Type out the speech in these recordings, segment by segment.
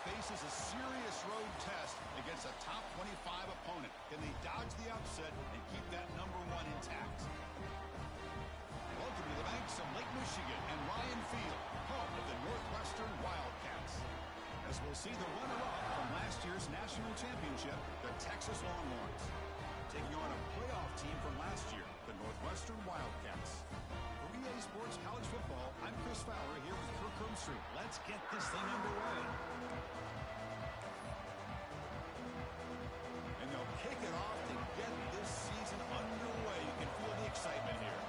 faces a serious road test against a top 25 opponent. Can they dodge the upset and keep that #1 intact? Welcome to the banks of Lake Michigan and Ryan Field, home of the Northwestern Wildcats. As we'll see the runner-up from last year's national championship, the Texas Longhorns, taking on a playoff team from last year, the Northwestern Wildcats. For EA Sports College Football, I'm Chris Fowler here with Kirk Herbstreit. Let's get this thing underway. And they'll kick it off to get this season underway. You can feel the excitement here.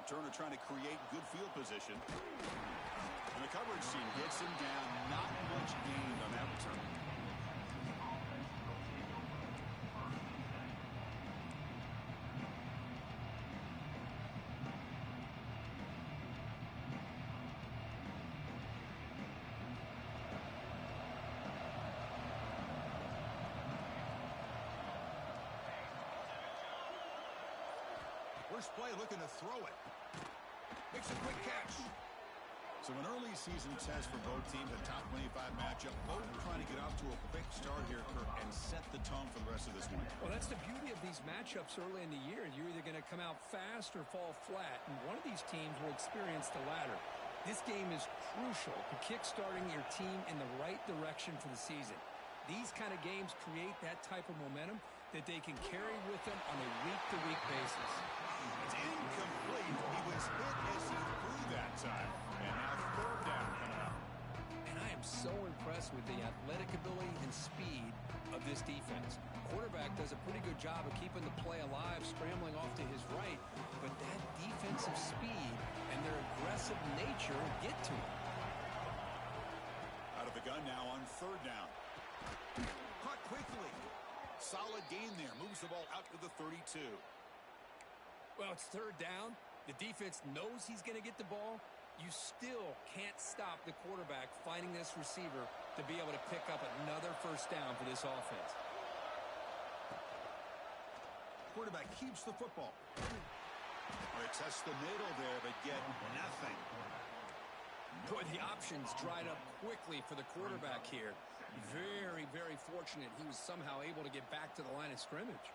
Turner trying to create good field position. And the coverage team gets him down. Not much gained on that return. First play looking to throw it. Makes a quick catch. So an early season test for both teams, a top 25 matchup. Both trying to get off to a quick start here, Kirk, and set the tone for the rest of this one. Well, that's the beauty of these matchups early in the year. You're either going to come out fast or fall flat, and one of these teams will experience the latter. This game is crucial to kick-starting your team in the right direction for the season. These kind of games create that type of momentum that they can carry with them on a week-to-week basis. It's incomplete. He was hit as he threw that time. And now third down coming up. And I am so impressed with the athletic ability and speed of this defense. Quarterback does a pretty good job of keeping the play alive, scrambling off to his right. But that defensive speed and their aggressive nature get to him. Out of the gun now on third down. Caught quickly. Solid gain there. Moves the ball out to the 32. Well, it's third down. The defense knows he's going to get the ball. You still can't stop the quarterback finding this receiver to be able to pick up another first down for this offense. Quarterback keeps the football. They test the middle there, but get nothing. Boy, the options dried up quickly for the quarterback here. Very, very fortunate he was somehow able to get back to the line of scrimmage.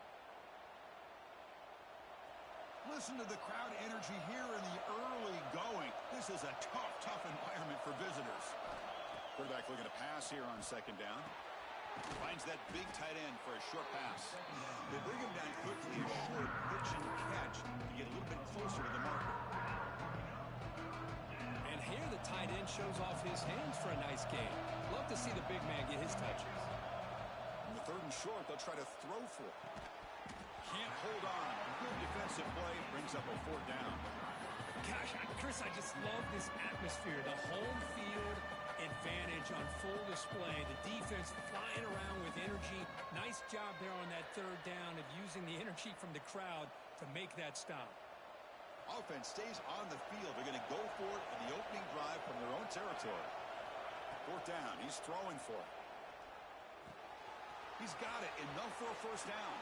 Listen to the crowd energy here in the early going. This is a tough environment for visitors. Quarterback looking to pass here on second down. Finds that big tight end for a short pass. They bring him down quickly, a short pitch and catch to get a little bit closer to the marker. And here the tight end shows off his hands for a nice game. Love to see the big man get his touches. In the third and short, they'll try to throw for it. Can't hold on. Good defensive play. Brings up a fourth down. Gosh, Chris, I just love this atmosphere. The home field advantage on full display. The defense flying around with energy. Nice job there on that third down of using the energy from the crowd to make that stop. Offense stays on the field. They're going to go for it in the opening drive from their own territory. Fourth down. He's throwing for it. He's got it. Enough for a first down.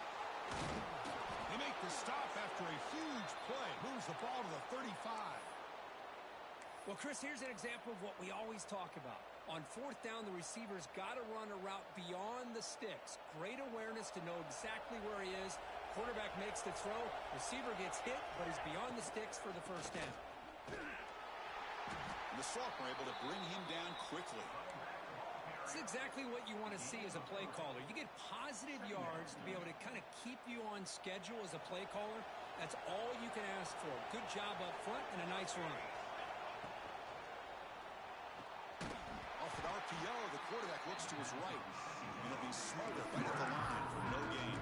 They make the stop after a huge play. Moves the ball to the 35. Well, Chris, here's an example of what we always talk about. On fourth down, the receiver's got to run a route beyond the sticks. Great awareness to know exactly where he is. Quarterback makes the throw. Receiver gets hit, but is beyond the sticks for the first down. And the sophomore able to bring him down quickly. It's exactly what you want to see as a play caller. You get positive yards to be able to kind of keep you on schedule as a play caller. That's all you can ask for. Good job up front and a nice run. Off an RPO, the quarterback looks to his right. And he'll be smarter right at the line for no gain.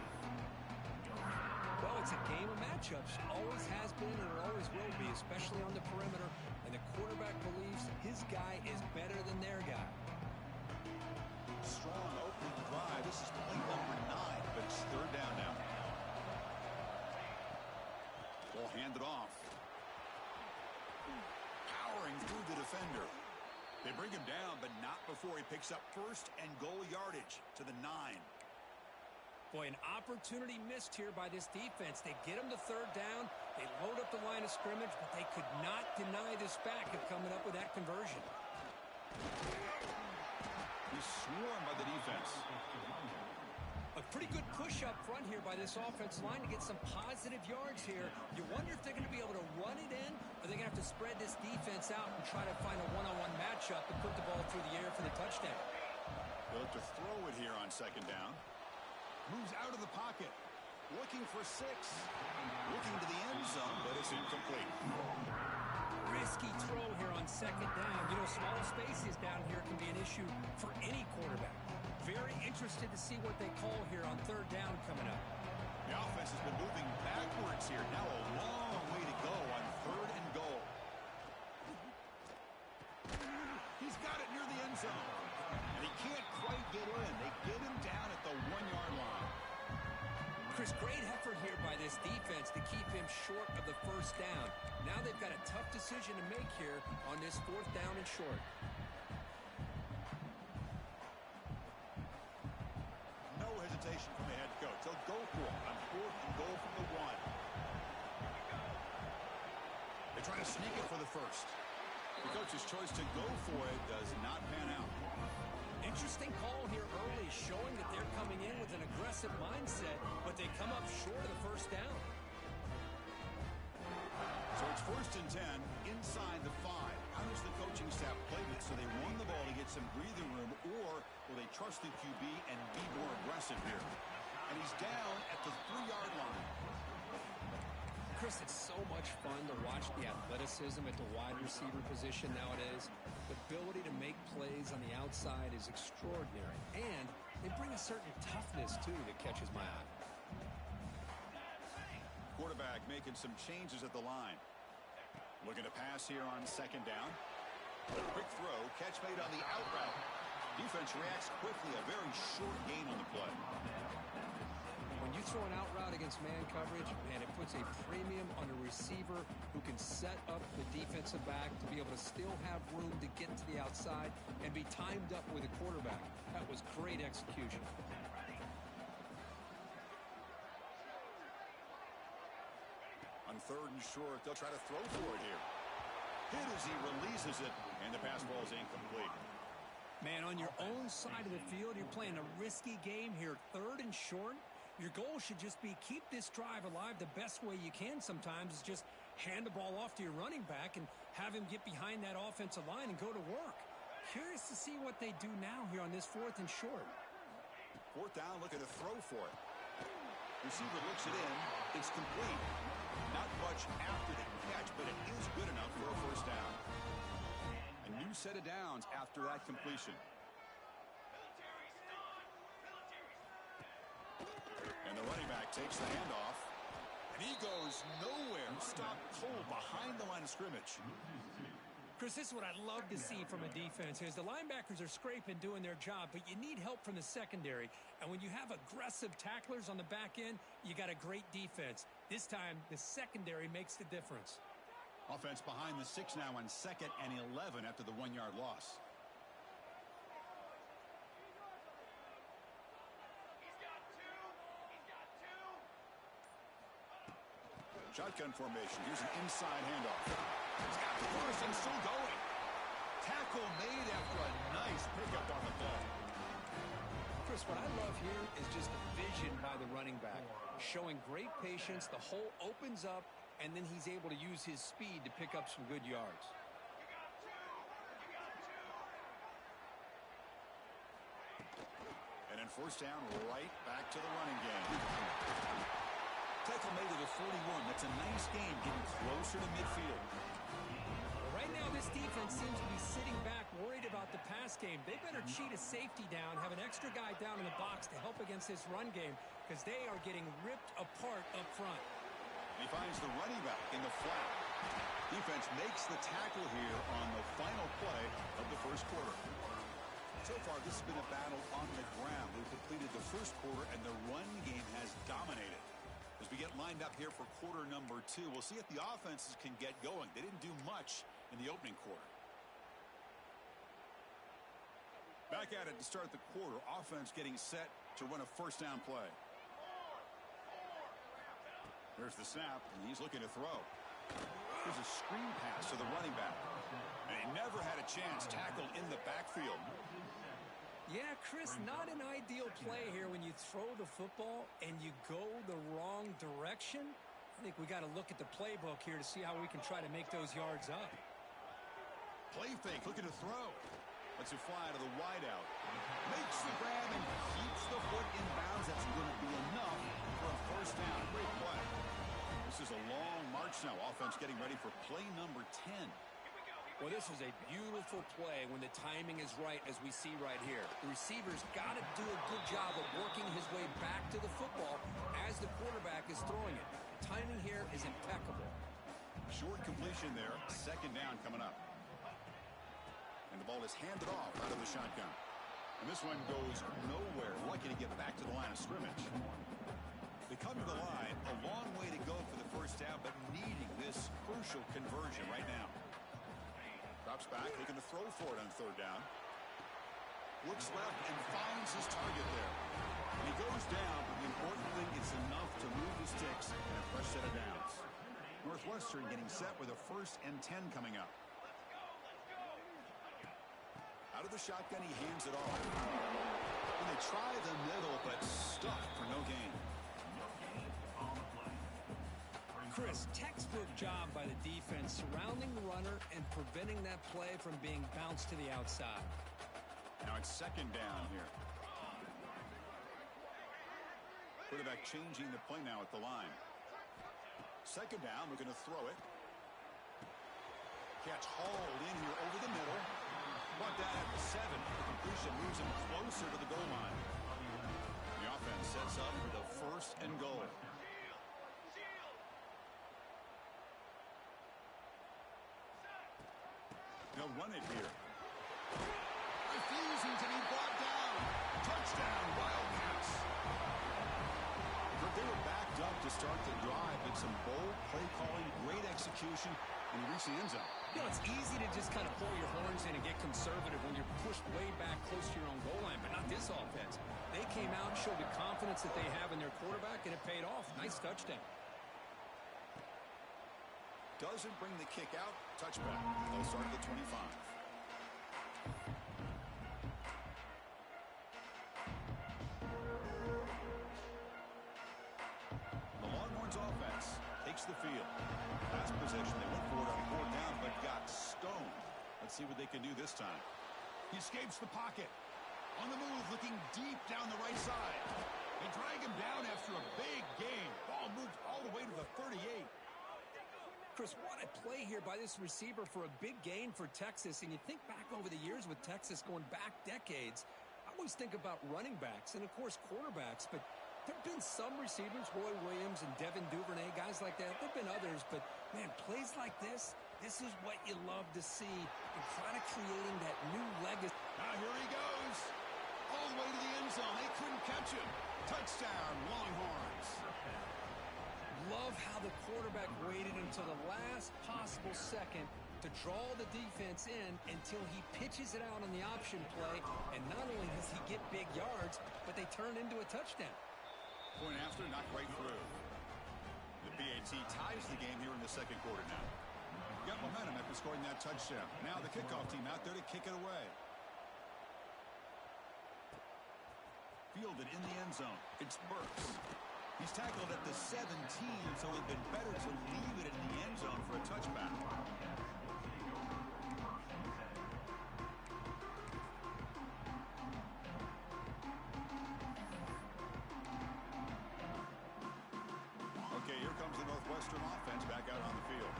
Well, it's a game of matchups. Always has been and it always will be, especially on the perimeter. And the quarterback believes his guy is better than their guy. Strong opening drive. This is play number 9, but it's third down now. Ball handed off. Powering through the defender. They bring him down, but not before he picks up first and goal yardage to the 9. Boy, an opportunity missed here by this defense. They get them to third down. They load up the line of scrimmage, but they could not deny this back of coming up with that conversion. He's swarmed by the defense. A pretty good push up front here by this offensive line to get some positive yards here. You wonder if they're going to be able to run it in, or they're going to have to spread this defense out and try to find a one-on-one matchup to put the ball through the air for the touchdown. They'll have to throw it here on second down. Moves out of the pocket. Looking for 6. Looking to the end zone, but it's incomplete. Risky throw here on second down. You know, small spaces down here can be an issue for any quarterback. Very interested to see what they call here on third down coming up. The offense has been moving backwards here. Now a long way to go on third and goal. He's got it near the end zone. And he can't quite get in. They get him down at the 1-yard line. Chris, great effort here by this defense to keep him short of the first down. Now they've got a tough decision to make here on this fourth down and short. No hesitation from the head coach. They'll go for it on fourth and goal from the 1. They try to sneak it for the first. The coach's choice to go for it does not pan out. Interesting call here early, showing that they're coming in with an aggressive mindset, but they come up short of the first down. So it's first and 10 inside the 5. How does the coaching staff play this? So they run the ball to get some breathing room, or will they trust the QB and be more aggressive here? And he's down at the 3-yard line. Chris, it's so much fun to watch the athleticism at the wide receiver position nowadays. The ability to make plays on the outside is extraordinary. And they bring a certain toughness, too, that catches my eye. Quarterback making some changes at the line. Looking to pass here on second down. A quick throw. Catch made on the out route. Defense reacts quickly. A very short gain on the play. When you throw an out route against man coverage, man, it puts a premium on a receiver who can set up the defensive back to be able to still have room to get to the outside and be timed up with a quarterback. That was great execution. On third and short, they'll try to throw for it here. Hit as he releases it, and the pass ball is incomplete. Man, on your own side of the field, you're playing a risky game here. Third and short. Your goal should just be keep this drive alive the best way you can sometimes is just hand the ball off to your running back and have him get behind that offensive line and go to work. Curious to see what they do now here on this fourth and short. Fourth down, looking to throw for it. Receiver looks it in. It's complete. Not much after the catch, but it is good enough for a first down. A new set of downs after that completion. And the running back takes the handoff. And he goes nowhere. Stopped cold behind the line of scrimmage. Chris, this is what I love to see from a defense is the linebackers are scraping, doing their job, but you need help from the secondary. And when you have aggressive tacklers on the back end, you got a great defense. This time, the secondary makes the difference. Offense behind the 6 now on second and 11 after the 1-yard loss. Shotgun formation. Here's an inside handoff. He's got the first and still going. Tackle made after a nice pickup on the play. Chris, what I love here is just the vision by the running back. Showing great patience. The hole opens up, and then he's able to use his speed to pick up some good yards. And then first down, right back to the running game. Tackle made at a 41. That's a nice game, getting closer to midfield. Right now, this defense seems to be sitting back, worried about the pass game. They better cheat a safety down, have an extra guy down in the box to help against this run game, because they are getting ripped apart up front. He finds the running back in the flat. Defense makes the tackle here on the final play of the first quarter. So far, this has been a battle on the ground. We've completed the first quarter, and the run game has dominated. As we get lined up here for quarter number 2, we'll see if the offenses can get going. They didn't do much in the opening quarter. Back at it to start the quarter. Offense getting set to run a first down play. There's the snap, and he's looking to throw. Here's a screen pass to the running back. And he never had a chance, tackled in the backfield. Yeah, Chris, not an ideal play here when you throw the football and you go the wrong direction. I think we got to look at the playbook here to see how we can try to make those yards up. Play fake, looking to throw. Lets it fly to the wideout. Makes the grab and keeps the foot in bounds. That's going to be enough for a first down. Great play. This is a long march now. Offense getting ready for play number 10. Well, this is a beautiful play when the timing is right, as we see right here. The receiver's got to do a good job of working his way back to the football as the quarterback is throwing it. The timing here is impeccable. Short completion there. Second down coming up. And the ball is handed off out of the shotgun. And this one goes nowhere. Lucky to get back to the line of scrimmage. They come to the line. A long way to go for the first down, but needing this crucial conversion right now. Drops back, looking to throw for it on third down. Looks left and finds his target there. And he goes down, but the important thing is enough to move the sticks and a fresh set of downs. Northwestern getting set with a 1st and 10 coming up. Out of the shotgun, he hands it off. And they try the middle, but stuck for no gain. Chris, textbook job by the defense surrounding the runner and preventing that play from being bounced to the outside. Now it's second down here. Quarterback changing the play now at the line. Second down, we're going to throw it. Catch hauled in here over the middle. Brought down at the 7. The completion moves him closer to the goal line. The offense sets up for the 1st and goal. They'll run it here. Refusing to be brought down. Touchdown, Wildcats. But they were backed up to start the drive, but some bold play calling, great execution, and reach the end zone. You know, it's easy to just kind of pull your horns in and get conservative when you're pushed way back close to your own goal line, but not this offense. They came out, showed the confidence that they have in their quarterback, and it paid off. Nice touchdown. Doesn't bring the kick out. Touchback. They'll start at the 25. The Longhorns offense takes the field. Last possession, they went for it on 4th down, but got stoned. Let's see what they can do this time. He escapes the pocket. On the move, looking deep down the right side. They drag him down after a big gain. Ball moved all the way to the 38. Chris, what a play here by this receiver for a big gain for Texas. And you think back over the years with Texas going back decades, I always think about running backs and, of course, quarterbacks. But there have been some receivers, Roy Williams and Devin Duvernay, guys like that. There have been others. But, man, plays like this is what you love to see and kind of creating that new legacy. Now here he goes. All the way to the end zone. They couldn't catch him. Touchdown, Longhorns. Love how the quarterback waited until the last possible second to draw the defense in until he pitches it out on the option play. And not only does he get big yards, but they turn into a touchdown. Point after, not right through. The BAT ties the game here in the second quarter now. Got momentum after scoring that touchdown. Now the kickoff team out there to kick it away. Fielded in the end zone. It's Burks. He's tackled at the 17, so it would have been better to leave it in the end zone for a touchback. Okay, here comes the Northwestern offense back out on the field.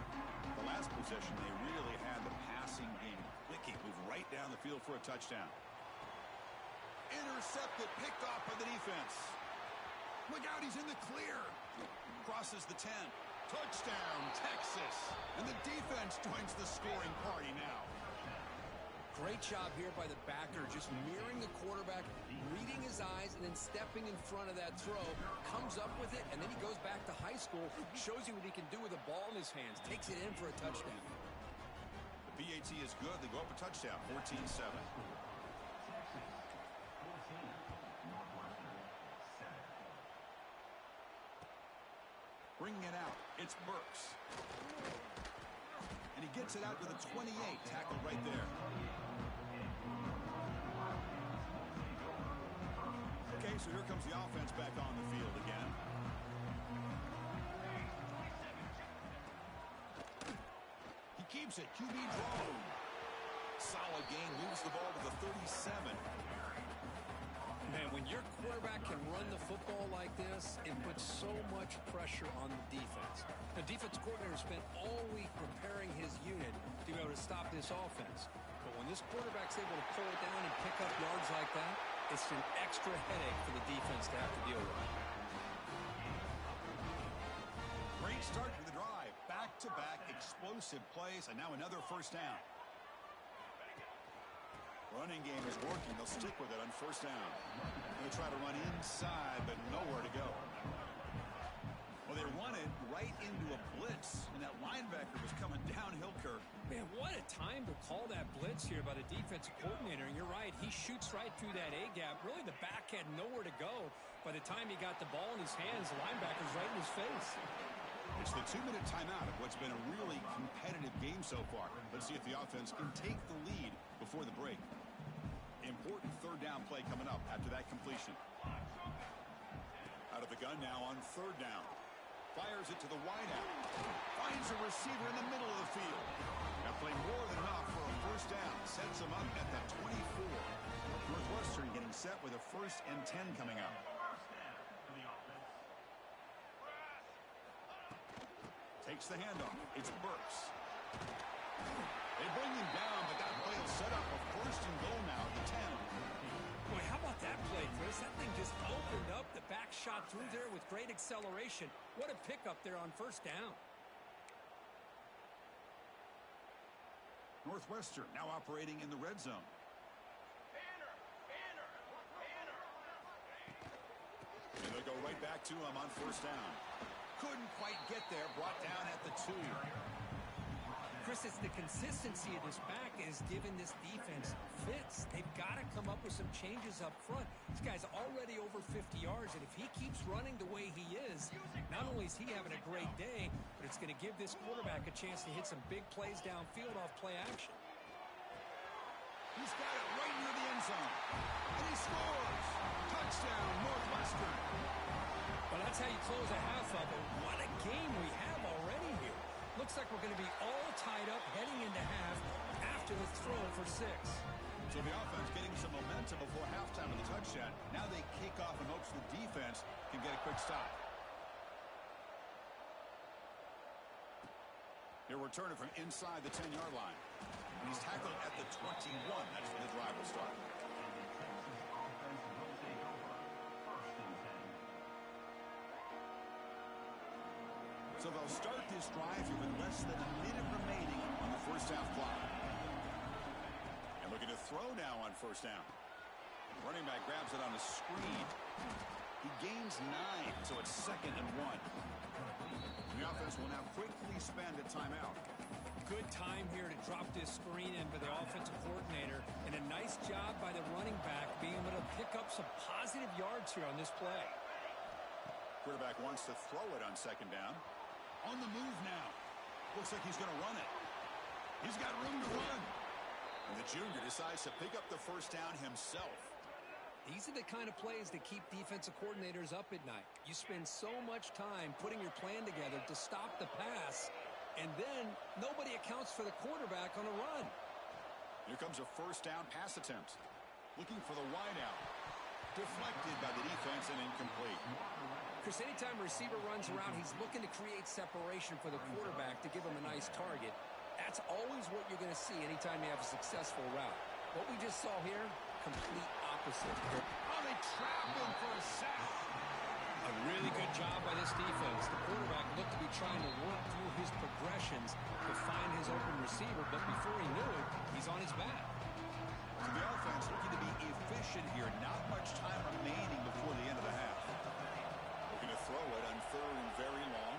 The last possession, they really had the passing game clicking, move right down the field for a touchdown. Intercepted, picked off by the defense. Look out, he's in the clear. Crosses the 10. Touchdown, Texas. And the defense joins the scoring party now. Great job here by the backer, just mirroring the quarterback, reading his eyes, and then stepping in front of that throw. Comes up with it, and then he goes back to high school, shows you what he can do with the ball in his hands. Takes it in for a touchdown. The BAT is good. They go up a touchdown, 14-7. Bringing it out, it's Burks. And he gets it out to the 28, tackled right there. Okay, so here comes the offense back on the field again. He keeps it, QB draw. Solid gain, moves the ball to the 37. Man, when your quarterback can run the football like this, it puts so much pressure on the defense. The defense coordinator spent all week preparing his unit to be able to stop this offense. But when this quarterback's able to pull it down and pick up yards like that, it's an extra headache for the defense to have to deal with. Great start to the drive. Back-to-back explosive plays, and now another first down. Running game is working. They'll stick with it on first down. They'll try to run inside, but nowhere to go. Well, they run it right into a blitz, and that linebacker was coming downhill, Kirk. Man, what a time to call that blitz here by the defensive coordinator. And you're right, he shoots right through that A-gap. Really, the back had nowhere to go. By the time he got the ball in his hands, the linebacker's right in his face. It's the 2-minute timeout of what's been a really competitive game so far. Let's see if the offense can take the lead before the break. Important third down play coming up after that completion. Out of the gun now on third down. Fires it to the wideout. Finds a receiver in the middle of the field. Now play more than enough for a first down. Sets him up at the 24. Northwestern getting set with a 1st and 10 coming up. Takes the handoff. It's Burks. They bring him down, but that play will set up a 1st and goal now at the 10. Boy, how about that play, Chris? That thing just opened up. The back shot through there with great acceleration. What a pickup there on first down. Northwestern now operating in the red zone. And they'll go right back to him on first down. Couldn't quite get there. Brought down at the 2. Chris, it's the consistency of this back is giving this defense fits. They've got to come up with some changes up front. This guy's already over 50 yards, and if he keeps running the way he is, not only is he having a great day, but it's going to give this quarterback a chance to hit some big plays downfield off play action. He's got it right near the end zone. And he scores. Touchdown, Northwestern. Well, that's how you close a half of it. What a game we have already here. Looks like we're going to be all tied up heading into half after the throw for 6. So the offense getting some momentum before halftime of the touchdown. Now they kick off and hopes the defense can get a quick stop. He'll return it from inside the 10-yard line. And he's tackled at the 21. That's where the drive will start. So they'll start this drive here with less than a minute remaining on the first half clock. And looking to throw now on first down. Running back grabs it on a screen. He gains 9, so it's 2nd and 1. The offense will now quickly spend a timeout. Good time here to drop this screen in for the offensive coordinator. And a nice job by the running back being able to pick up some positive yards here on this play. Quarterback wants to throw it on 2nd down. On the move now. Looks like he's going to run it. He's got room to run. And the junior decides to pick up the first down himself. These are the kind of plays that keep defensive coordinators up at night. You spend so much time putting your plan together to stop the pass, and then nobody accounts for the quarterback on a run. Here comes a first down pass attempt. Looking for the wideout. Deflected by the defense and incomplete. Chris, anytime a receiver runs around, he's looking to create separation for the quarterback to give him a nice target. That's always what you're going to see anytime you have a successful route. What we just saw here, complete opposite. Oh, they trap him for a sack. A really good job by this defense. The quarterback looked to be trying to work through his progressions to find his open receiver, but before he knew it, he's on his back. So the offense looking to be efficient here. Not much time remaining before the end of the half. Looking to throw it on 3rd and very long.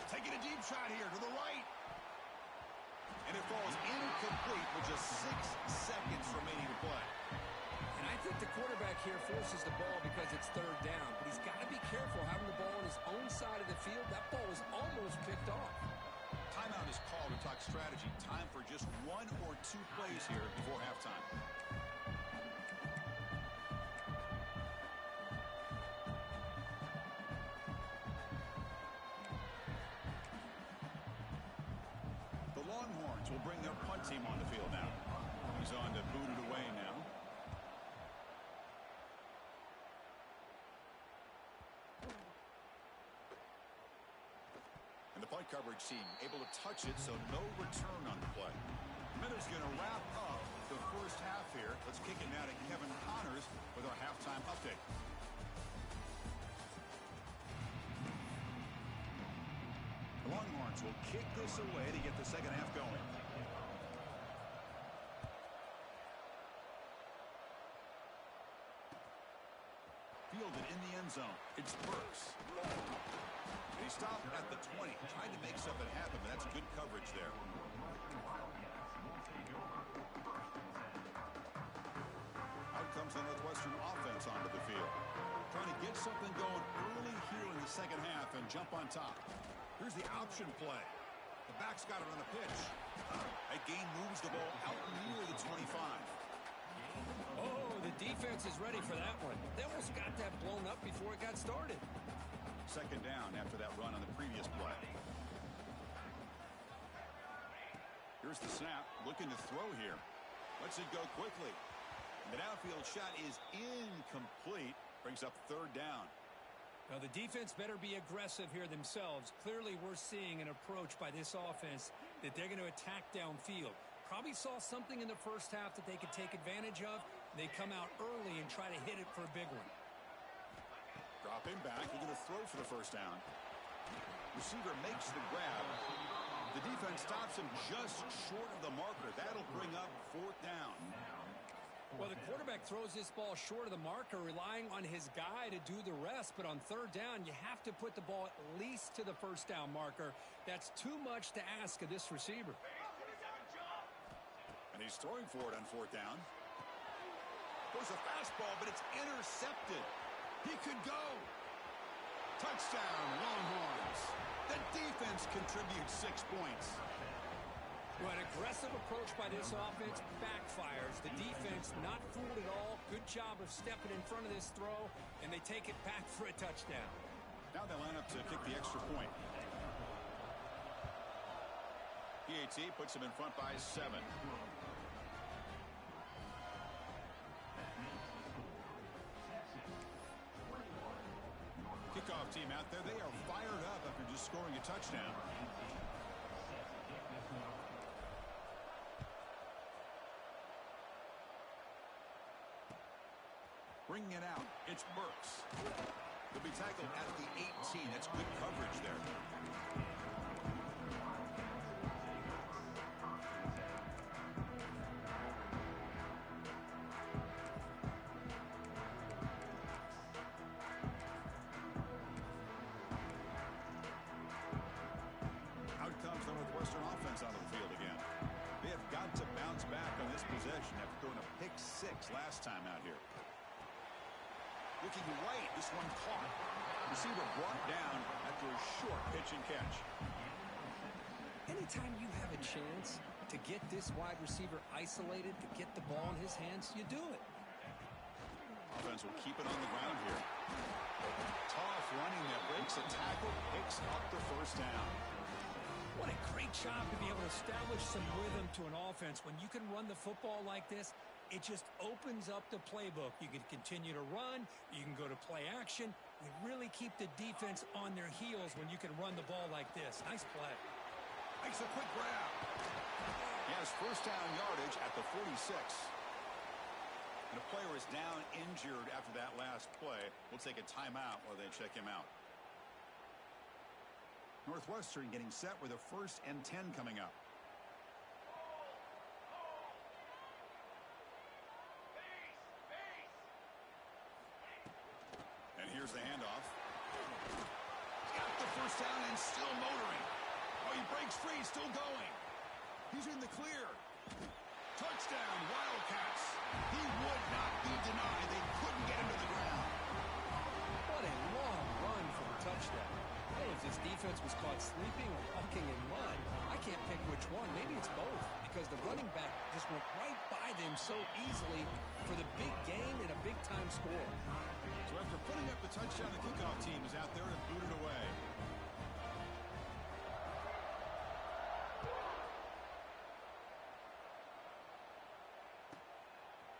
Taking a deep shot here to the right. And it falls incomplete with just 6 seconds remaining to play. And And I think the quarterback here forces the ball because it's third down. But he's got to be careful having the ball on his own side of the field. That ball was almost picked off. Timeout is called to talk strategy. Time for just 1 or 2 plays here before halftime. The Longhorns will bring their punt team on the field now. He's on to boot it away now. And the punt coverage team able to touch it, so no return on the play. Miller's going to wrap up the first half here. Let's kick it now to Kevin Connors with our halftime update. The Longhorns will kick this away to get the second half going. Fielded in the end zone. It's Burks. He stopped at the 20, trying to make something happen, but that's good coverage there. Out comes the Northwestern offense onto the field. Trying to get something going early here in the second half and jump on top. Here's the option play. The back's got it on the pitch. That gain moves the ball out near the 25. Oh, the defense is ready for that one. They almost got that blown up before it got started. Second down after that run on the previous play. Here's the snap, looking to throw here. Lets it go quickly. The downfield shot is incomplete. Brings up third down. Now, the defense better be aggressive here themselves. Clearly, we're seeing an approach by this offense that they're going to attack downfield. Probably saw something in the first half that they could take advantage of. They come out early and try to hit it for a big one. Drop him back. They're going to throw for the first down. Receiver makes the grab. The defense stops him just short of the marker. That'll bring up fourth down. Well, the quarterback throws this ball short of the marker, relying on his guy to do the rest. But on third down, you have to put the ball at least to the first down marker. That's too much to ask of this receiver. And he's throwing for it on fourth down. There's a fastball, but it's intercepted. He could go. Touchdown, Longhorns. The defense contributes 6 points. Well, an aggressive approach by this offense backfires. The defense not fooled at all. Good job of stepping in front of this throw, and they take it back for a touchdown. Now they line up to kick the extra point. PAT puts him in front by 7. Kickoff team out there. They are fired up after just scoring a touchdown. Bringing it out. It's Burks. He'll be tackled at the 18. That's good coverage there. Out comes the Northwestern offense onto the field again. They have got to bounce back on this possession after throwing a pick 6 last time out here. Looking right, this one caught. Receiver brought down after a short pitch and catch. Anytime you have a chance to get this wide receiver isolated, to get the ball in his hands, you do it. Offense will keep it on the ground here. Tough running that breaks a tackle, picks up the first down. What a great job to be able to establish some rhythm to an offense. When you can run the football like this, it just opens up the playbook. You can continue to run. You can go to play action. You really keep the defense on their heels when you can run the ball like this. Nice play. Makes a quick grab. He has first down yardage at the 46. And the player is down injured after that last play. We'll take a timeout while they check him out. Northwestern getting set with a 1st and 10 coming up. And here's the handoff. Got the first down and still motoring. Oh, he breaks free, still going. He's in the clear. Touchdown, Wildcats. He would not be denied. They couldn't get him to the ground. What a long run for a touchdown. I don't know if this defense was caught sleeping or walking in mud. I can't pick which one. Maybe it's both, because the running back just went right by them so easily for the big game and a big-time score. So after putting up the touchdown, the kickoff team is out there to boot it away.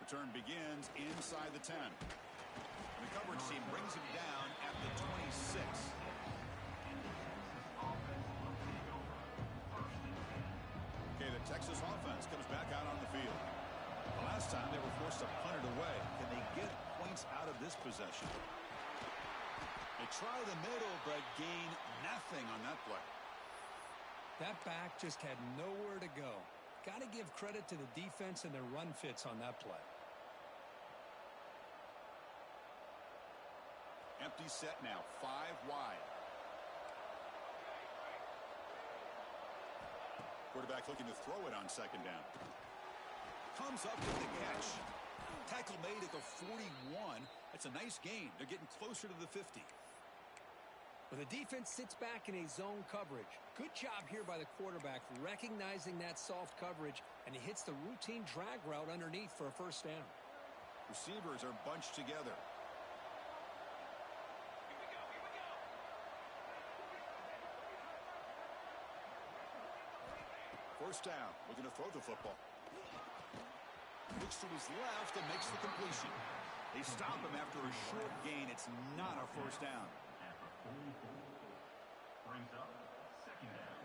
Return begins inside the 10. The coverage team brings him down at the 26. Okay, the Texas offense comes back out on the field. The last time they were forced to punt it away. Can they get points out of this possession? They try the middle, but gain nothing on that play. That back just had nowhere to go. Got to give credit to the defense and their run fits on that play. Empty set now, 5 wide. Quarterback looking to throw it on second down. Comes up with the catch. Tackle made at the 41. That's a nice gain. They're getting closer to the 50. When the defense sits back in a zone coverage, good job here by the quarterback recognizing that soft coverage, and he hits the routine drag route underneath for a first down. Receivers are bunched together. First down, looking to throw the football. Looks to his left and makes the completion. They stop him after a short gain. It's not a first down. Brings up second down.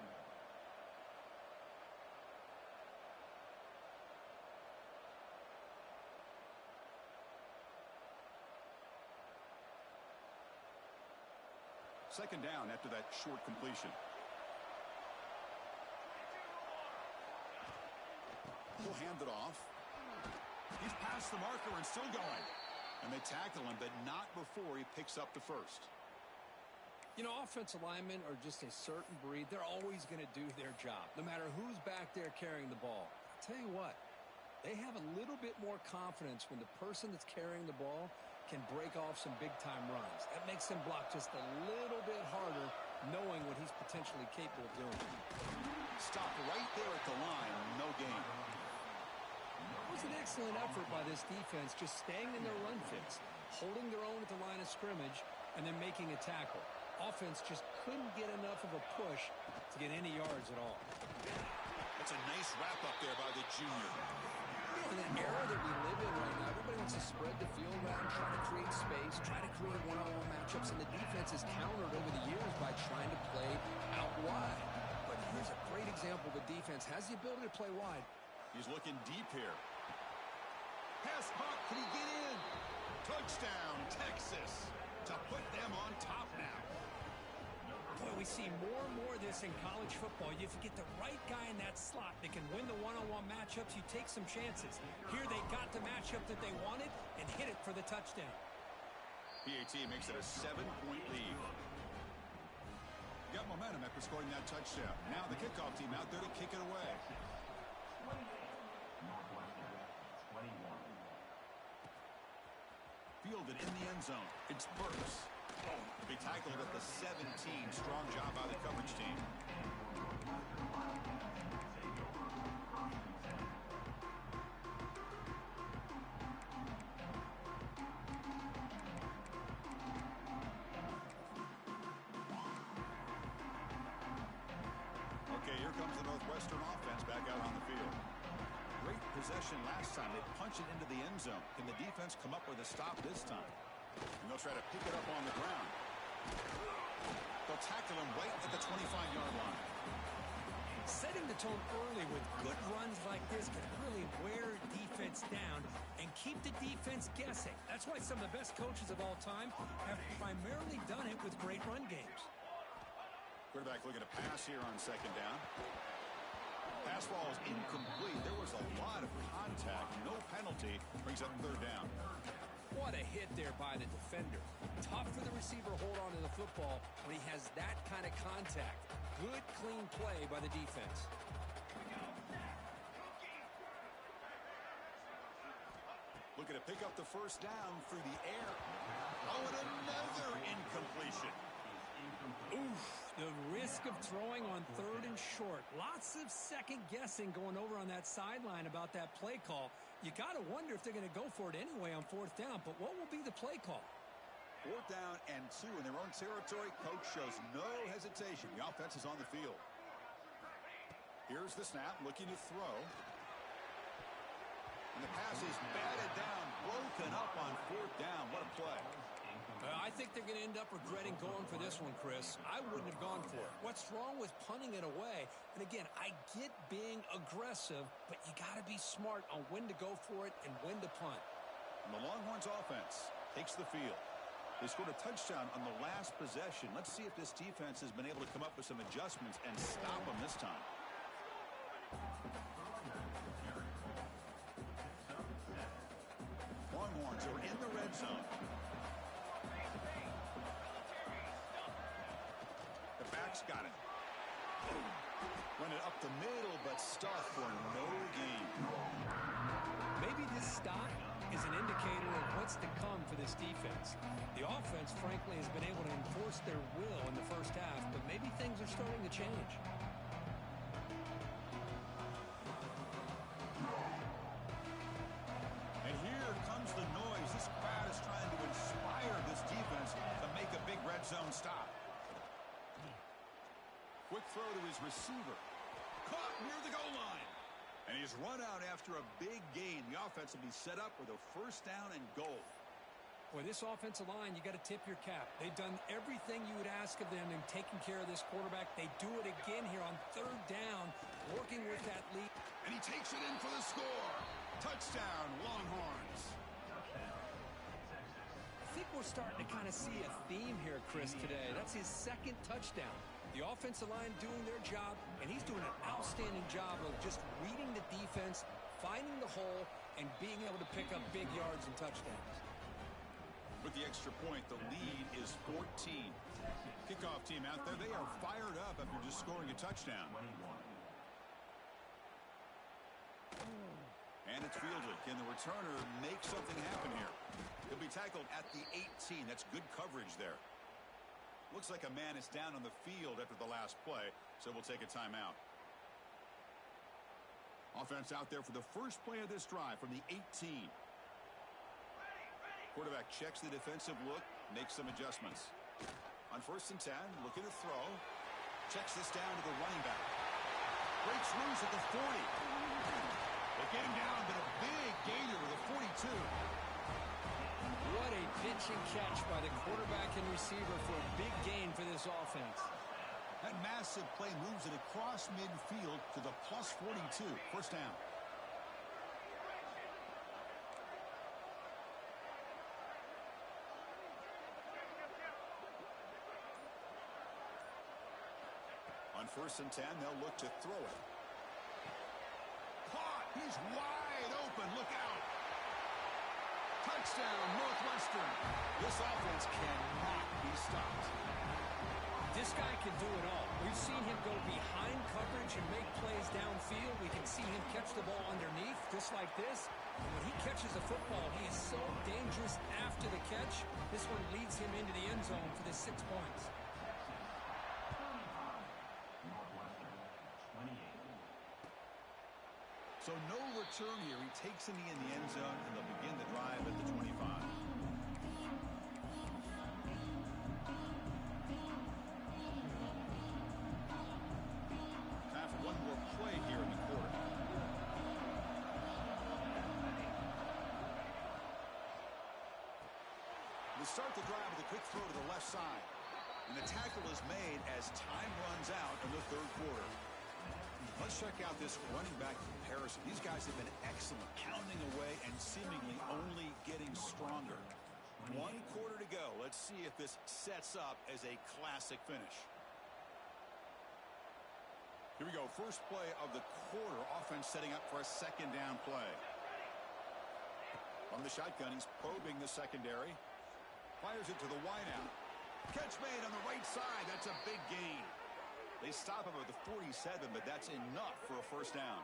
Second down after that short completion. He'll hand it off. He's past the marker and still going. And they tackle him, but not before he picks up the first. You know, offensive linemen are just a certain breed. They're always going to do their job, no matter who's back there carrying the ball. I'll tell you what, they have a little bit more confidence when the person that's carrying the ball can break off some big-time runs. That makes him block just a little bit harder, knowing what he's potentially capable of doing. Stop right there at the line, no gain. It was an excellent effort by this defense, just staying in their run fits, holding their own at the line of scrimmage, and then making a tackle. Offense just couldn't get enough of a push to get any yards at all. That's a nice wrap-up there by the junior. In an era that we live in right now, everybody wants to spread the field around, try to create space, try to create one-on-one matchups, and the defense has countered over the years by trying to play out wide. But here's a great example. The defense has the ability to play wide. He's looking deep here. Pass caught. Can he get in? Touchdown, Texas, to put them on top now. Boy, we see more and more of this in college football. If you get the right guy in that slot that can win the one-on-one matchups, you take some chances. Here they got the matchup that they wanted and hit it for the touchdown. PAT makes it a 7-point lead. Got momentum after scoring that touchdown. Now the kickoff team out there to kick it away. Fielded in the end zone. It's Burks. They tackled at the 17. Strong job by the coverage team. Okay, here comes the Northwestern offense back out on the field. Great possession last time. They punch it into the end zone. Can the defense come up with a stop this time? And they'll try to pick it up on the ground. They'll tackle him right at the 25-yard line. Setting the tone early with good runs like this can really wear defense down and keep the defense guessing. That's why some of the best coaches of all time have primarily done it with great run games. Quarterback looking to pass here on second down. Pass ball is incomplete. There was a lot of contact. No penalty. Brings up third down. What a hit there by the defender. Tough for the receiver to hold on to the football when he has that kind of contact. Good, clean play by the defense. looking to pick up the first down through the air. Oh, and another incompletion. Oof, the risk of throwing on 3rd and short. Lots of second guessing going over on that sideline about that play call. You got to wonder if they're going to go for it anyway on 4th down, but what will be the play call? 4th down and 2 in their own territory. Coach shows no hesitation. The offense is on the field. Here's the snap, looking to throw. And the pass is batted down, broken up on 4th down. What a play. I think they're going to end up regretting going for this one, Chris. I wouldn't have gone for it. What's wrong with punting it away? And again, I get being aggressive, but you got to be smart on when to go for it and when to punt. And the Longhorns offense takes the field. They scored a touchdown on the last possession. Let's see if this defense has been able to come up with some adjustments and stop them this time. Longhorns are in the red zone. The back's got it. Run it up the middle, but stuffed for no gain. Maybe this stop is an indicator of what's to come for this defense. The offense, frankly, has been able to enforce their will in the first half, but maybe things are starting to change. And here comes the noise. This crowd is trying to inspire this defense to make a big red zone stop. Quick throw to his receiver. Caught near the goal line. And he's run out after a big gain. The offense will be set up with a first down and goal. Boy, this offensive line, you got to tip your cap. They've done everything you would ask of them in taking care of this quarterback. They do it again here on 3rd down, working with that lead. And he takes it in for the score. Touchdown, Longhorns. I think we're starting to kind of see a theme here, Chris, today. That's his 2nd touchdown. The offensive line doing their job, and he's doing an outstanding job of just reading the defense, finding the hole, and being able to pick up big yards and touchdowns. With the extra point, the lead is 14. Kickoff team out there, they are fired up after just scoring a touchdown. And it's fielded. Can the returner make something happen here? He'll be tackled at the 18. That's good coverage there. Looks like a man is down on the field after the last play, so we'll take a timeout. Offense out there for the first play of this drive from the 18. Quarterback checks the defensive look, makes some adjustments. On 1st and 10, looking to throw. Checks this down to the running back. Breaks loose at the 40. They get him down, but a big gainer with a 42. What a pitch and catch by the quarterback and receiver for a big gain for this offense. That massive play moves it across midfield to the plus 42. First down. On 1st and 10, they'll look to throw it. Caught! He's wide open. Look out! Touchdown, Northwestern. This offense cannot be stopped. This guy can do it all. We've seen him go behind coverage and make plays downfield. We can see him catch the ball underneath, just like this. And when he catches a football, he is so dangerous after the catch. This one leads him into the end zone for the 6 points. So no return here. He takes it in the end zone, and they'll begin the drive at the 25. Time for one more play here in the quarter. They start the drive with a quick throw to the left side. And the tackle is made as time runs out in the 3rd quarter. Let's check out this running back comparison. These guys have been excellent, pounding away and seemingly only getting stronger. 1 quarter to go. Let's see if this sets up as a classic finish. Here we go. First play of the quarter. Offense setting up for a 2nd down play. From the shotgun, he's probing the secondary. Fires it to the wideout. Catch made on the right side. That's a big gain. They stop him at the 47, but that's enough for a first down.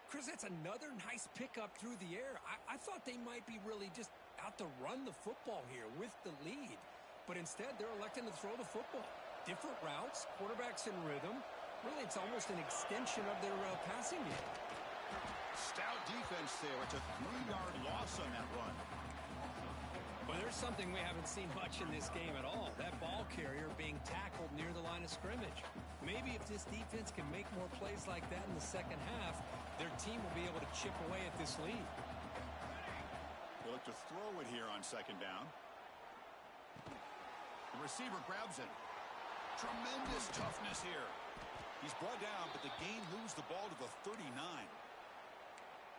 Chris, that's another nice pickup through the air. I thought they might be really just out to run the football here with the lead. But instead, they're electing to throw the football. Different routes, quarterbacks in rhythm. Really, it's almost an extension of their passing game. Stout defense there. It's a 3-yard loss on that run. Well, there's something we haven't seen much in this game at all. That ball carrier being tackled near the line of scrimmage. Maybe if this defense can make more plays like that in the second half, their team will be able to chip away at this lead. They look to throw it here on second down. The receiver grabs it. Tremendous toughness here. He's brought down, but the gain moves the ball to the 39.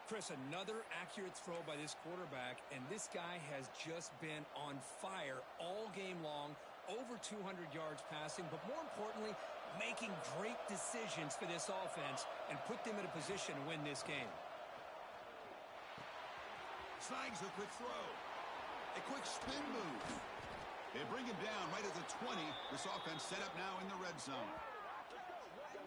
Chris, another accurate throw by this quarterback, and this guy has just been on fire all game long, over 200 yards passing, but more importantly, making great decisions for this offense and put them in a position to win this game. Snags a quick throw. A quick spin move. They bring him down right at the 20. This offense set up now in the red zone.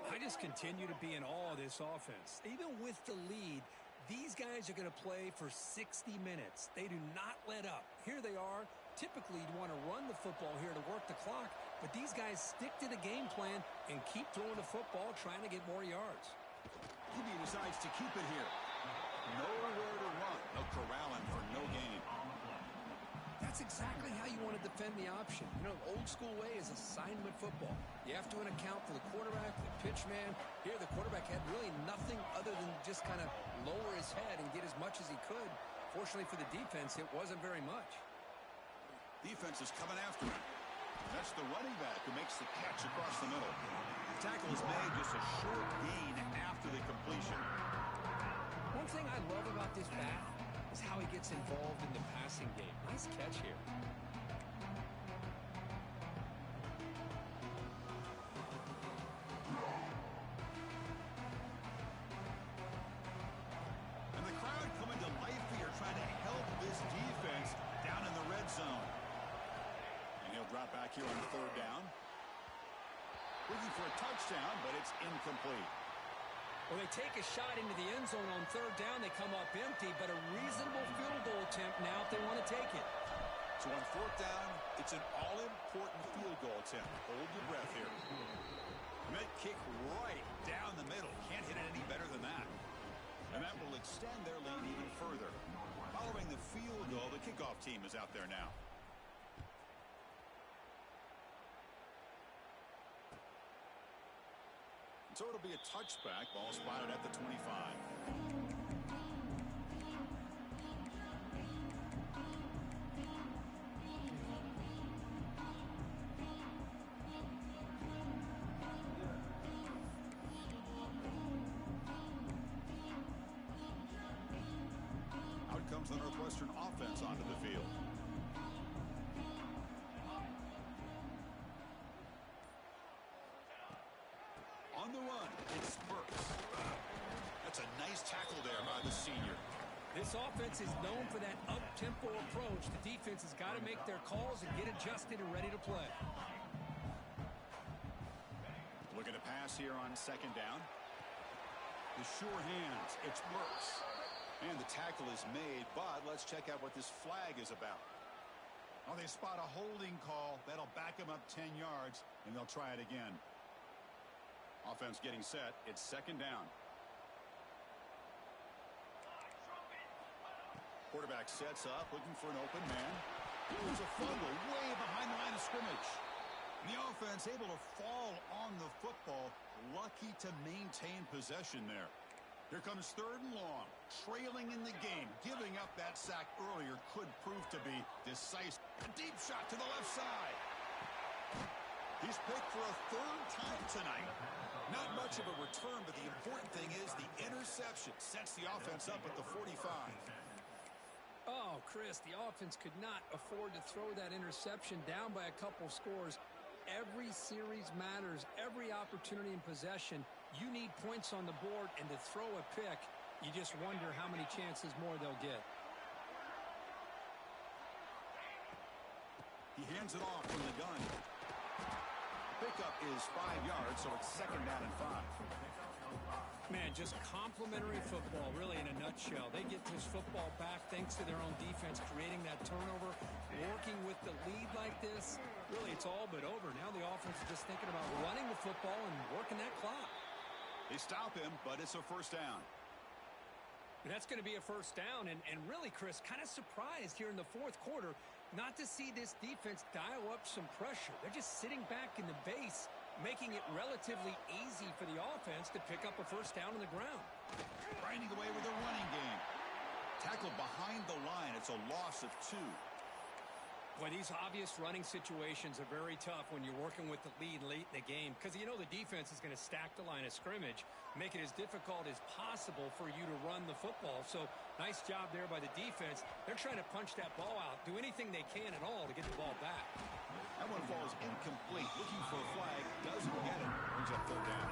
I just continue to be in awe of this offense. Even with the lead, these guys are going to play for 60 minutes. They do not let up. Here they are. Typically, you'd want to run the football here to work the clock, but these guys stick to the game plan and keep throwing the football, trying to get more yards. He decides to keep it here. Nowhere to run. They'll corral him for no gain. That's exactly how you want to defend the option. You know, the old school way is assignment football. You have to account for the quarterback, the pitch man. Here, the quarterback had really nothing other than just kind of lower his head and get as much as he could. Fortunately for the defense, it wasn't very much. Defense is coming after him. That's the running back who makes the catch across the middle. The tackle is made just a short gain after the completion. One thing I love about this back is how he gets involved in the passing game. Nice catch here. And the crowd coming to life here, trying to help this defense down in the red zone. And he'll drop back here on third down. Looking for a touchdown, but it's incomplete. Well, they take a shot into the end zone on third down. They come up empty, but a reasonable field goal attempt now if they want to take it. So on fourth down, it's an all-important field goal attempt. Hold your breath here. Met kick right down the middle. Can't hit it any better than that. And that will extend their lead even further. Following the field goal, the kickoff team is out there now. So it'll be a touchback. Ball spotted at the 25. Out comes the Northwestern offense onto the field. On the run, it's Burks. That's a nice tackle there by the senior. This offense is known for that up-tempo approach. The defense has got to make their calls and get adjusted and ready to play. Looking to pass here on second down. The sure hands, it's Burks. And the tackle is made, but let's check out what this flag is about. Oh, they spot a holding call. That'll back them up 10 yards, and they'll try it again. Offense getting set. It's second down. Quarterback sets up, looking for an open man. There's a fumble way behind the line of scrimmage. And the offense able to fall on the football. Lucky to maintain possession there. Here comes third and long. Trailing in the game. Giving up that sack earlier could prove to be decisive. A deep shot to the left side. He's picked for a third time tonight. Not much of a return, but the important thing is the interception sets the offense up at the 45. Oh, Chris, the offense could not afford to throw that interception down by a couple scores. Every series matters. Every opportunity in possession, you need points on the board, and to throw a pick, you just wonder how many chances more they'll get. He hands it off from the gun. Pickup is 5 yards, so it's second down and 5. Man, just complimentary football, really, in a nutshell. They get this football back thanks to their own defense, creating that turnover, working with the lead like this. Really, it's all but over. Now the offense is just thinking about running the football and working that clock. They stop him, but it's a first down. That's going to be a first down, and really, Chris, kind of surprised here in the fourth quarter not to see this defense dial up some pressure. They're just sitting back in the base, making it relatively easy for the offense to pick up a first down on the ground. Grinding away with a running game. Tackled behind the line. It's a loss of 2. Boy, these obvious running situations are very tough when you're working with the lead late in the game because you know the defense is going to stack the line of scrimmage, make it as difficult as possible for you to run the football. So nice job there by the defense. They're trying to punch that ball out, do anything they can at all to get the ball back. That one falls incomplete. Looking for a flag. Doesn't get it. Brings up third down.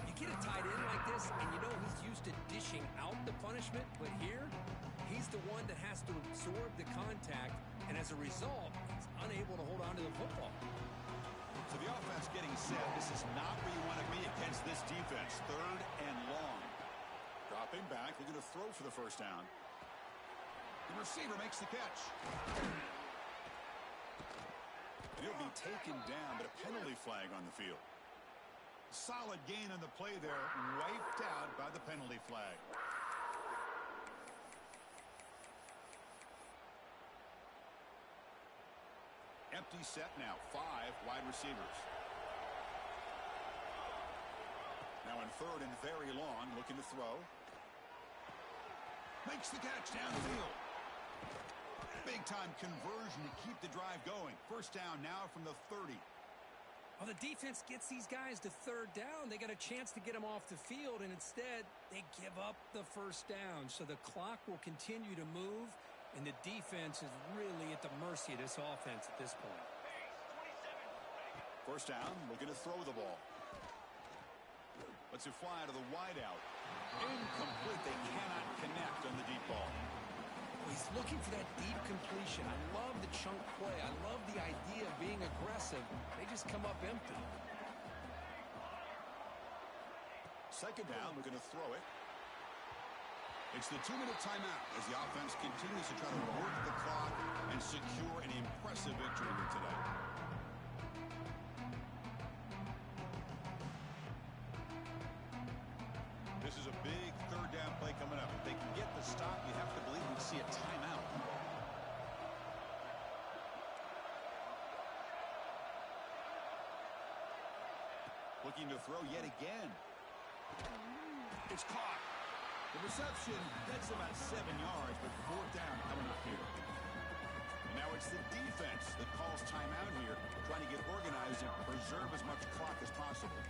You get a tight end like this, and you know he's used to dishing out the punishment, but here, he's the one that has to absorb the contact, and as a result, he's unable to hold on to the football. So the offense getting set. This is not where you want to be against this defense. Third and long. Dropping back. They're going to throw for the first down. The receiver makes the catch. He'll be taken down, but a penalty flag on the field. Solid gain on the play there. Wiped out by the penalty flag. Empty set now. 5 wide receivers. Now in third and very long. Looking to throw. Makes the catch downfield. Big-time conversion to keep the drive going. First down now from the 30. Well, the defense gets these guys to third down. They got a chance to get them off the field, and instead they give up the first down. So the clock will continue to move, and the defense is really at the mercy of this offense at this point. First down, looking to throw the ball. Lets it fly to the wideout. Incomplete. They cannot connect on the deep ball. He's looking for that deep completion. I love the chunk play. I love the idea of being aggressive. They just come up empty. Second down, we're going to throw it. It's the 2-minute timeout as the offense continues to try to work the clock and secure an impressive victory here today. This is a big third down play coming up. If they can get the stop, you have to believe we'd see a timeout. Looking to throw yet again. It's caught. The reception, that's about 7 yards, but fourth down coming up here. And now it's the defense that calls timeout here, trying to get organized and preserve as much clock as possible.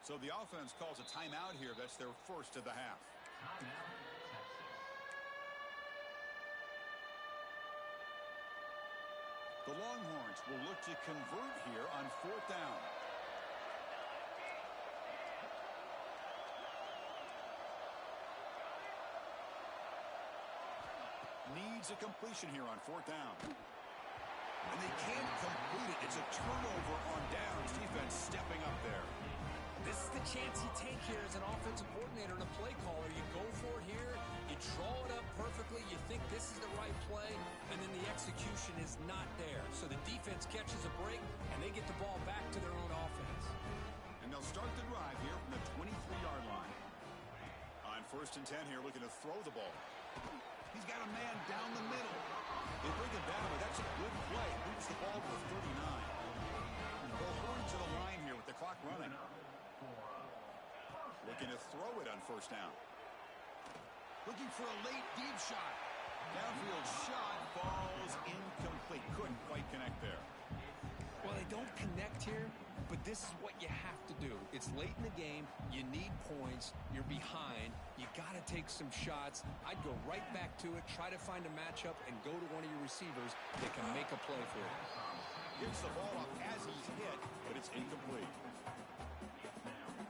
So the offense calls a timeout here. That's their first of the half. Timeout, Texas. The Longhorns will look to convert here on fourth down. Needs a completion here on fourth down. And they can't complete it. It's a turnover on downs. Defense stepping up there. This is the chance you take here as an offensive coordinator and a play caller. You go for it here, you draw it up perfectly, you think this is the right play, and then the execution is not there. So the defense catches a break, and they get the ball back to their own offense. And they'll start the drive here from the 23-yard line. On first and 10 here, looking to throw the ball. He's got a man down the middle. They bring him down, but that's a good play. Moves the ball to the 39. They'll hurry to the line here with the clock running. Looking to throw it on first down. Looking for a late deep shot. Downfield shot falls incomplete. Couldn't quite connect there. Well, they don't connect here, but this is what you have to do. It's late in the game. You need points. You're behind. You got to take some shots. I'd go right back to it, try to find a matchup, and go to one of your receivers that can make a play for you. Gets the ball up as he's hit, but it's incomplete.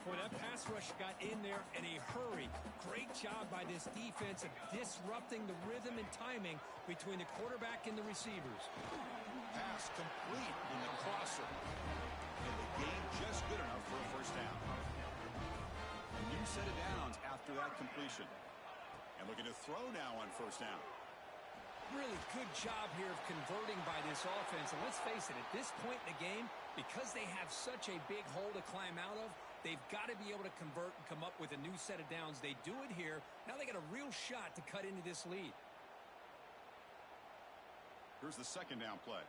Boy, that pass rush got in there in a hurry. Great job by this defense of disrupting the rhythm and timing between the quarterback and the receivers. Pass complete in the crosser. And the game just good enough for a first down. A new set of downs after that completion. And looking to throw now on first down. Really good job here of converting by this offense. And let's face it, at this point in the game, because they have such a big hole to climb out of, they've got to be able to convert and come up with a new set of downs. They do it here. Now they got a real shot to cut into this lead. Here's the second down play.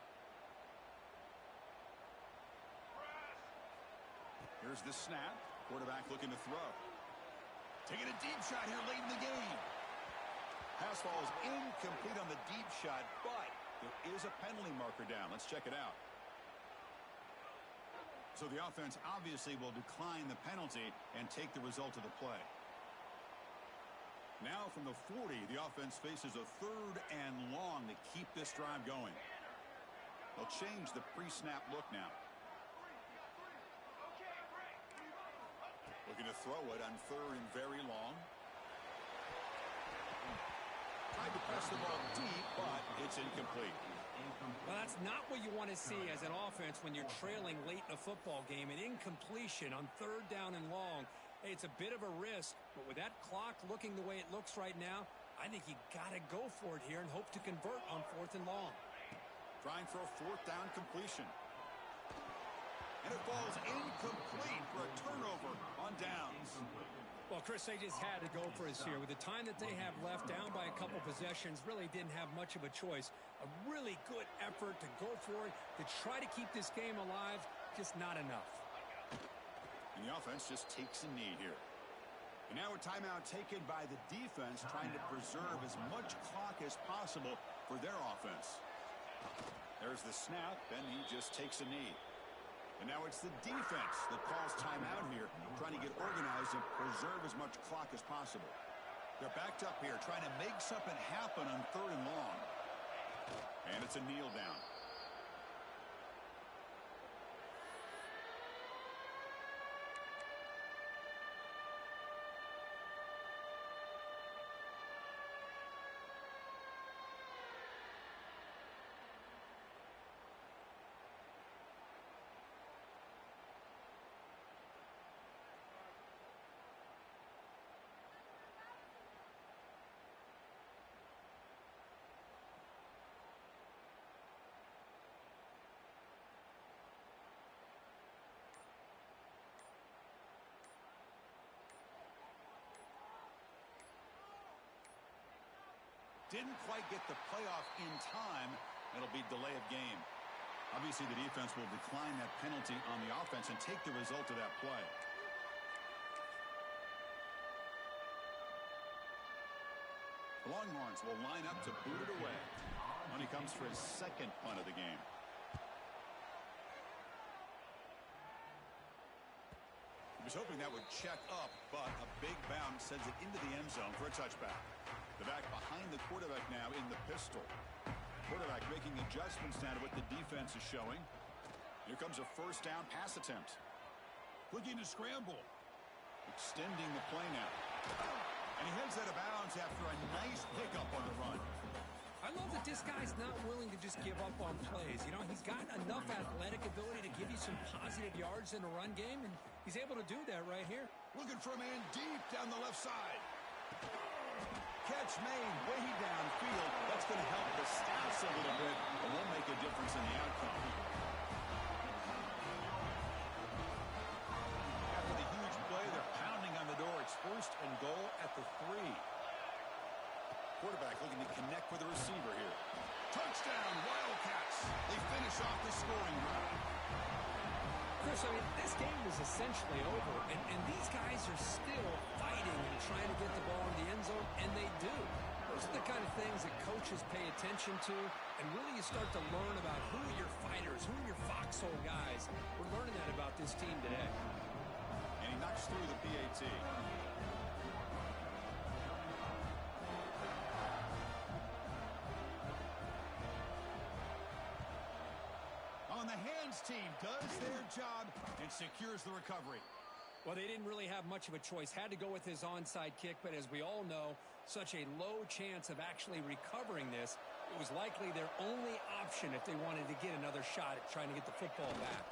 Here's the snap. Quarterback looking to throw. Taking a deep shot here late in the game. Pass ball is incomplete on the deep shot, but there is a penalty marker down. Let's check it out. So the offense obviously will decline the penalty and take the result of the play. Now from the 40, the offense faces a 3rd and long to keep this drive going. They'll change the pre-snap look now. Looking to throw it on 3rd and very long. Tried to press the ball deep, but it's incomplete. Well, that's not what you want to see as an offense when you're trailing late in a football game. An incompletion on 3rd down and long. Hey, it's a bit of a risk, but with that clock looking the way it looks right now, I think you got to go for it here and hope to convert on 4th and long. Trying for a 4th down completion. And it falls incomplete for a turnover on downs. Well, Chris, they just had to go for us here. With the time that they have left, down by a couple possessions, really didn't have much of a choice. A really good effort to go for it, to try to keep this game alive, just not enough. And the offense just takes a knee here. And now a timeout taken by the defense, trying to preserve as much clock as possible for their offense. There's the snap, and he just takes a knee. And now it's the defense that calls timeout here, trying to get organized and preserve as much clock as possible. They're backed up here, trying to make something happen on 3rd and long. And it's a kneel down. Didn't quite get the playoff in time. It'll be delay of game. Obviously, the defense will decline that penalty on the offense and take the result of that play. The Longhorns will line up to boot it away. And he comes for his 2nd punt of the game. He was hoping that would check up, but a big bounce sends it into the end zone for a touchback. The back behind the quarterback now in the pistol. Quarterback making adjustments now to what the defense is showing. Here comes a 1st down pass attempt. Looking to scramble. Extending the play now. And he heads out of bounds after a nice pickup on the run. I love that this guy's not willing to just give up on plays. You know, he's got enough athletic ability to give you some positive yards in the run game, and he's able to do that right here. Looking for a man deep down the left side. Catch made way downfield. That's going to help the stats a little bit, but won't make a difference in the outcome. After the huge play, they're pounding on the door. It's 1st and goal at the 3. Quarterback looking to connect with the receiver here. Touchdown, Wildcats. They finish off the scoring drive. Chris, I mean, this game is essentially over, and these guys are still fighting and trying to get the ball in the end zone, and they do. Those are the kind of things that coaches pay attention to, and really you start to learn about who are your fighters, who are your foxhole guys. We're learning that about this team today. And he knocks through the PAT. On the defense team does their job and secures the recovery. Well, they didn't really have much of a choice. Had to go with his onside kick, but as we all know, such a low chance of actually recovering this. It was likely their only option if they wanted to get another shot at trying to get the football back.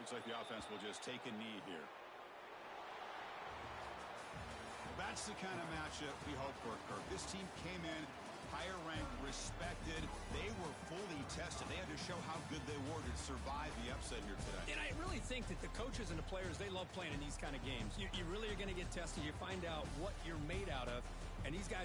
Looks like the offense will just take a knee here. That's the kind of matchup we hope for, Kirk. This team came in higher ranked, respected. They were fully tested. They had to show how good they were to survive the upset here today. And I really think that the coaches and the players, they love playing in these kind of games. You really are going to get tested. You find out what you're made out of. And these guys